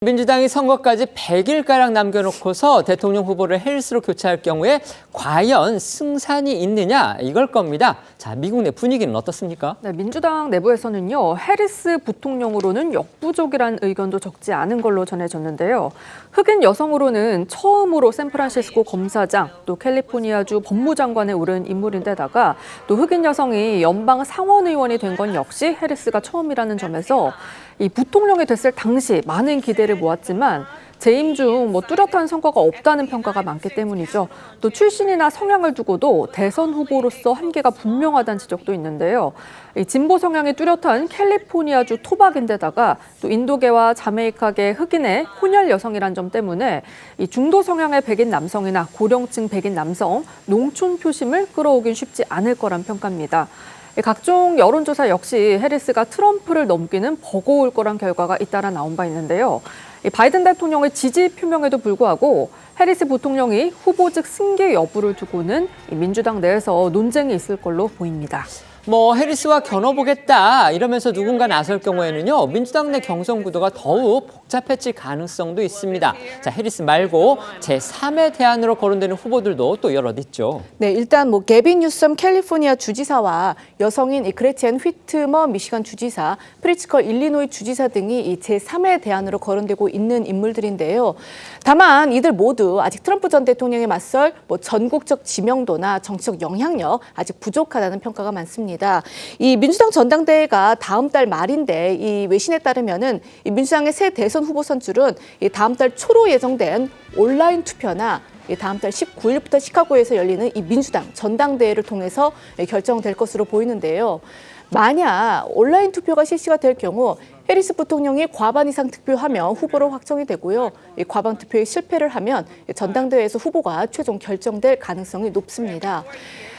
민주당이 선거까지 100일가량 남겨놓고서 대통령 후보를 해리스로 교체할 경우에 과연 승산이 있느냐 이걸 겁니다. 자, 미국 내 분위기는 어떻습니까? 네, 민주당 내부에서는요, 해리스 부통령으로는 역부족이란 의견도 적지 않은 걸로 전해졌는데요. 흑인 여성으로는 처음으로 샌프란시스코 검사장, 또 캘리포니아주 법무장관에 오른 인물인데다가 또 흑인 여성이 연방 상원의원이 된 건 역시 해리스가 처음이라는 점에서 이 부통령이 됐을 당시 많은 기대를 모았지만 재임 중 뚜렷한 성과가 없다는 평가가 많기 때문이죠. 또 출신이나 성향을 두고도 대선 후보로서 한계가 분명하다는 지적도 있는데요. 이 진보 성향이 뚜렷한 캘리포니아주 토박인데다가 또 인도계와 자메이카계 흑인의 혼혈 여성이란 점 때문에 이 중도 성향의 백인 남성이나 고령층 백인 남성, 농촌 표심을 끌어오긴 쉽지 않을 거란 평가입니다. 각종 여론조사 역시 해리스가 트럼프를 넘기는 버거울 거란 결과가 잇따라 나온 바 있는데요. 바이든 대통령의 지지 표명에도 불구하고 해리스 부통령이 후보직 승계 여부를 두고는 민주당 내에서 논쟁이 있을 걸로 보입니다. 해리스와 겨눠보겠다 이러면서 누군가 나설 경우에는요, 민주당 내 경선 구도가 더욱 복잡해질 가능성도 있습니다. 자, 해리스 말고 제3의 대안으로 거론되는 후보들도 또 여럿 있죠. 네, 일단 게빈 뉴섬 캘리포니아 주지사와 여성인 그레첸 휘트머 미시간 주지사, 프리츠커 일리노이 주지사 등이 이 제3의 대안으로 거론되고 있는 인물들인데요. 다만 이들 모두 아직 트럼프 전 대통령에 맞설 전국적 지명도나 정치적 영향력 아직 부족하다는 평가가 많습니다. 이 민주당 전당대회가 다음 달 말인데 이 외신에 따르면은 이 민주당의 새 대선 후보 선출은 이 다음 달 초로 예정된 온라인 투표나 다음 달 19일부터 시카고에서 열리는 이 민주당 전당대회를 통해서 결정될 것으로 보이는데요. 만약 온라인 투표가 실시가 될 경우 해리스 부통령이 과반 이상 득표하면 후보로 확정이 되고요. 이 과반 투표에 실패를 하면 전당대회에서 후보가 최종 결정될 가능성이 높습니다.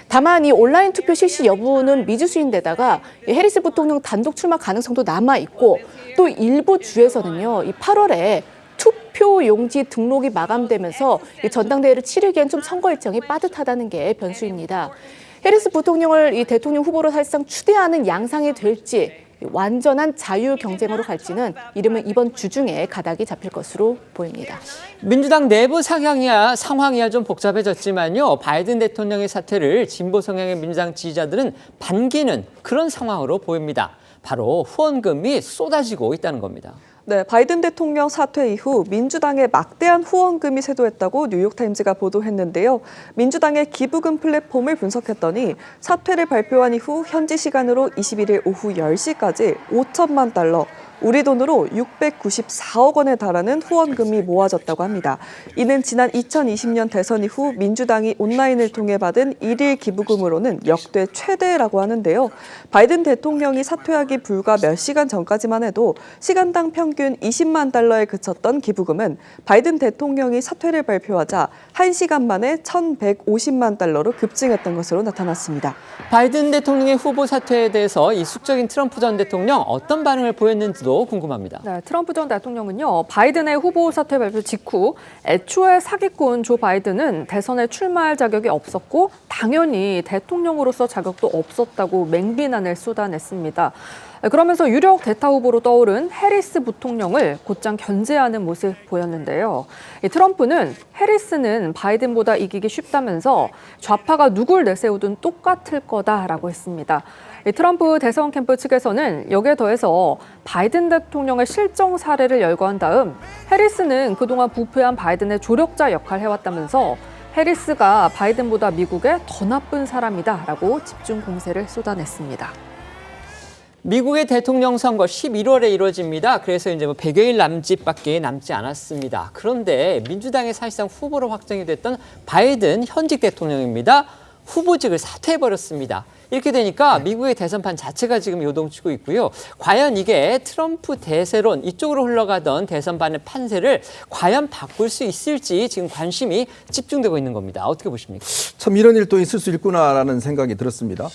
다만 이 온라인 투표 실시 여부는 미지수인데다가 해리스 부통령 단독 출마 가능성도 남아있고 또 일부 주에서는요, 이 8월에 투표 용지 등록이 마감되면서 이 전당대회를 치르기엔 좀 선거 일정이 빠듯하다는 게 변수입니다. 해리스 부통령을 이 대통령 후보로 사실상 추대하는 양상이 될지 완전한 자유 경쟁으로 갈지는 이르면 이번 주 중에 가닥이 잡힐 것으로 보입니다. 민주당 내부 상황이야 좀 복잡해졌지만요, 바이든 대통령의 사퇴를 진보 성향의 민주당 지지자들은 반기는 그런 상황으로 보입니다. 바로 후원금이 쏟아지고 있다는 겁니다. 네, 바이든 대통령 사퇴 이후 민주당에 막대한 후원금이 쇄도했다고 뉴욕타임즈가 보도했는데요. 민주당의 기부금 플랫폼을 분석했더니 사퇴를 발표한 이후 현지 시간으로 21일 오후 10시까지 5천만 달러, 우리 돈으로 694억 원에 달하는 후원금이 모아졌다고 합니다. 이는 지난 2020년 대선 이후 민주당이 온라인을 통해 받은 일일 기부금으로는 역대 최대라고 하는데요. 바이든 대통령이 사퇴하기 불과 몇 시간 전까지만 해도 시간당 평균 20만 달러에 그쳤던 기부금은 바이든 대통령이 사퇴를 발표하자 1시간 만에 1,150만 달러로 급증했던 것으로 나타났습니다. 바이든 대통령의 후보 사퇴에 대해서 이숙적인 트럼프 전 대통령 어떤 반응을 보였는지도 궁금합니다. 네, 트럼프 전 대통령은요, 바이든의 후보 사퇴 발표 직후 애초에 사기꾼 조 바이든은 대선에 출마할 자격이 없었고 당연히 대통령으로서 자격도 없었다고 맹비난을 쏟아냈습니다. 그러면서 유력 대타 후보로 떠오른 해리스 부통령을 곧장 견제하는 모습 보였는데요. 트럼프는 해리스는 바이든보다 이기기 쉽다면서 좌파가 누굴 내세우든 똑같을 거다라고 했습니다. 트럼프 대선 캠프 측에서는 여기에 더해서 바이든 대통령의 실정 사례를 열거한 다음 해리스는 그동안 부패한 바이든의 조력자 역할을 해왔다면서 해리스가 바이든보다 미국에 더 나쁜 사람이다라고 집중 공세를 쏟아냈습니다. 미국의 대통령 선거 11월에 이루어집니다. 그래서 이제 100여일 남짓밖에 남지 않았습니다. 그런데 민주당의 사실상 후보로 확정이 됐던 바이든 현직 대통령입니다. 후보직을 사퇴해버렸습니다. 이렇게 되니까 미국의 대선판 자체가 지금 요동치고 있고요. 과연 이게 트럼프 대세론 이쪽으로 흘러가던 대선판의 판세를 과연 바꿀 수 있을지 지금 관심이 집중되고 있는 겁니다. 어떻게 보십니까? 참 이런 일도 있을 수 있구나라는 생각이 들었습니다.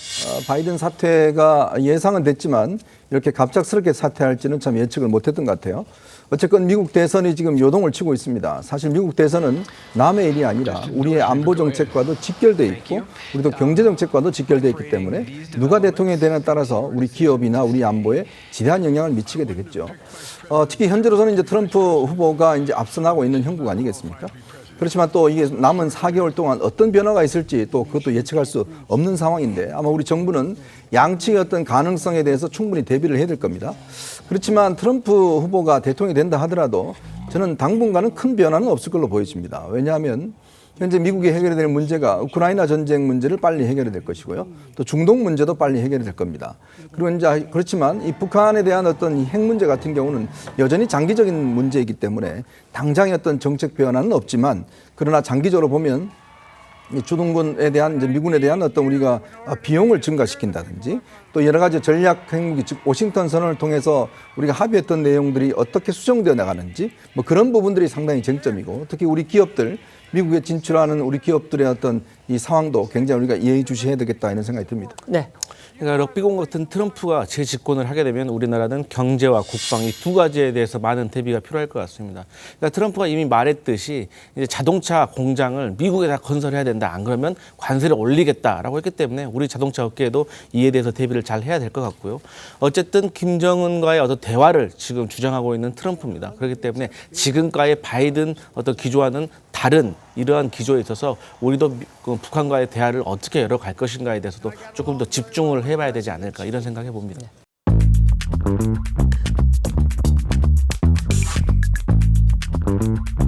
바이든 사퇴가 예상은 됐지만 이렇게 갑작스럽게 사퇴할지는 참 예측을 못했던 것 같아요. 어쨌건 미국 대선이 지금 요동을 치고 있습니다. 사실 미국 대선은 남의 일이 아니라 우리의 안보 정책과도 직결돼 있고 우리도 경제 정책과도 직결돼 있기 때문에 때문에 누가 대통령이 되느냐에 따라서 우리 기업이나 우리 안보에 지대한 영향을 미치게 되겠죠. 특히 현재로서는 이제 트럼프 후보가 이제 앞서 나고 있는 형국 아니겠습니까? 그렇지만 또 이게 남은 4개월 동안 어떤 변화가 있을지 또 그것도 예측할 수 없는 상황인데 아마 우리 정부는 양측의 어떤 가능성에 대해서 충분히 대비를 해야 될 겁니다. 그렇지만 트럼프 후보가 대통령이 된다 하더라도 저는 당분간은 큰 변화는 없을 걸로 보여집니다. 왜냐하면 현재 미국이 해결해야 될 문제가 우크라이나 전쟁 문제를 빨리 해결해야 될 것이고요. 또 중동 문제도 빨리 해결해야 될 겁니다. 그리고 이제 그렇지만 이 북한에 대한 어떤 핵 문제 같은 경우는 여전히 장기적인 문제이기 때문에 당장의 어떤 정책 변화는 없지만 그러나 장기적으로 보면 이 주둔군에 대한 이제 미군에 대한 어떤 우리가 비용을 증가시킨다든지 또 여러 가지 전략 핵무기 즉 워싱턴 선언을 통해서 우리가 합의했던 내용들이 어떻게 수정되어 나가는지 뭐 그런 부분들이 상당히 쟁점이고 특히 우리 기업들 미국에 진출하는 우리 기업들의 어떤 이 상황도 굉장히 우리가 예의주시해야 되겠다 이런 생각이 듭니다. 네. 그러니까 럭비공 같은 트럼프가 재집권을 하게 되면 우리나라는 경제와 국방 이 두 가지에 대해서 많은 대비가 필요할 것 같습니다. 그러니까 트럼프가 이미 말했듯이 이제 자동차 공장을 미국에다 건설해야 된다. 안 그러면 관세를 올리겠다라고 했기 때문에 우리 자동차 업계에도 이에 대해서 대비를 잘 해야 될 것 같고요. 어쨌든 김정은과의 어떤 대화를 지금 주장하고 있는 트럼프입니다. 그렇기 때문에 지금과의 바이든 어떤 기조와는 다른 이러한 기조에 있어서 우리도 북한과의 대화를 어떻게 열어갈 것인가에 대해서도 조금 더 집중을 해봐야 되지 않을까 이런 생각해 봅니다. 네.